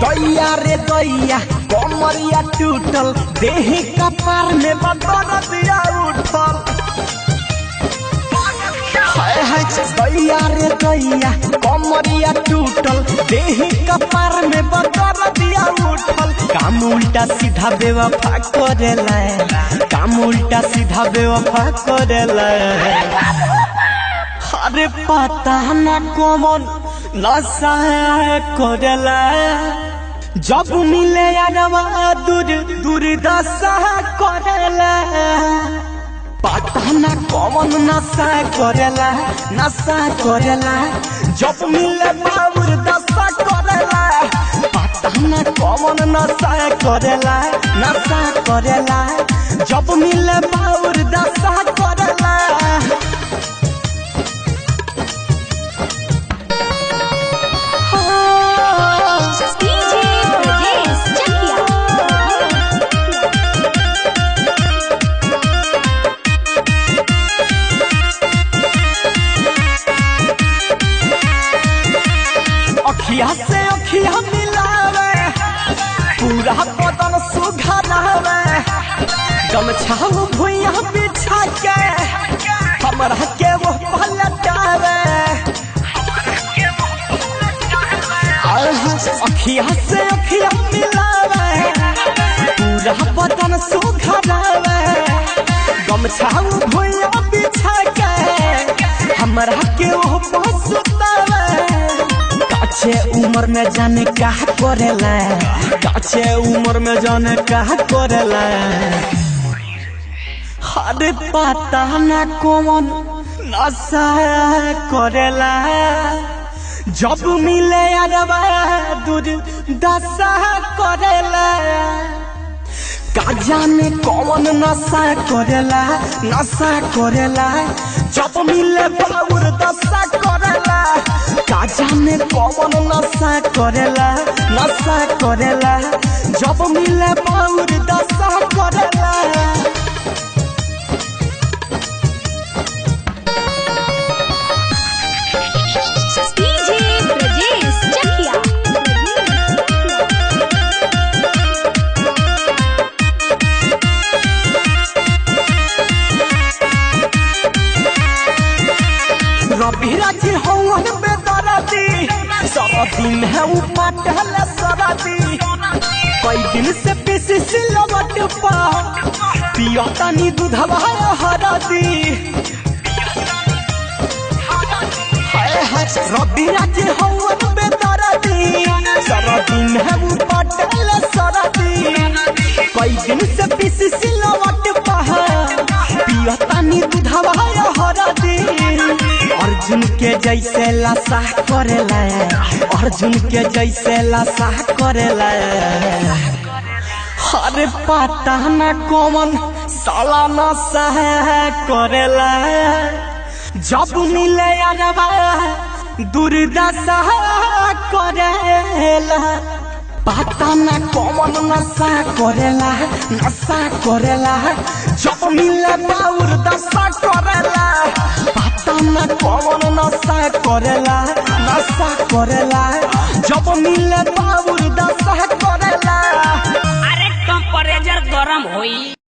दैया रे दैया कमरिया टूटल देह कपार में बदर दिया उठल। दैया रे दैया कमरिया टूटल देह कपार में बदर दिया उठल। काम उल्टा सीधा बेवफा करेला, काम उल्टा सीधा बेवफा करेला। अरे पता न कौन नशा करेला, जब मिले यारवा दूर दूर दशा करेला। पता न कौन नशा करेला, नशा करेला, जब मिले बाबूर दशा करेला। पता न कौन नशा करेला, नशा करेला, जब मिले बाबूर दशा करेला। अखिया से अखिया मिलावे, पूरा बदन सुघरावे, गमछा भुइया बिछा के हमरा के वो पलटावे। अखिया से अखिया मिलावे, पूरा बदन सुघरावे, गमछा भुइया बिछा के हमरा के वो पलटावे। काचे उम्र में जाने क्या करेला, काचे उम्र में जाने क्या करेला। अरे पता न कौन नशा करेला, जब मिले यारवा दूर दशा करेला। का जाने कौन नशा करेला, नशा करेला, जब मिले बाबूर दशा करेला। का जाने कौन नशा करेला, नशा करेला, जब मिले बाबूर दशा करेला। रवि राजी हवन बेदराती, सरदी में उपटल सरदी। कई दिन से पीसी सिलवट पा पिया तनी दूधवा हरदी। रवि राजी हवन बेदराती, सरदी में उपटल सरदी। कई दिन से पीसी सिलवट पा पिया तनी दूधवा हरदी। अर्जुन के जैसे लाशा करेला, अर्जुन के जैसे लाशा करेला। अरे पता न कौन साला नशा करेला, जब मिले यारवा दूर दशा करेला। पता न कौन नशा करेला, नशा करेला, जब मिले बाबूर दशा करेला। पता न कौन नशा करेला, नशा करेला, जब मिले बाबूर दशा करेला। अरे टेम्परेचर गरम होई।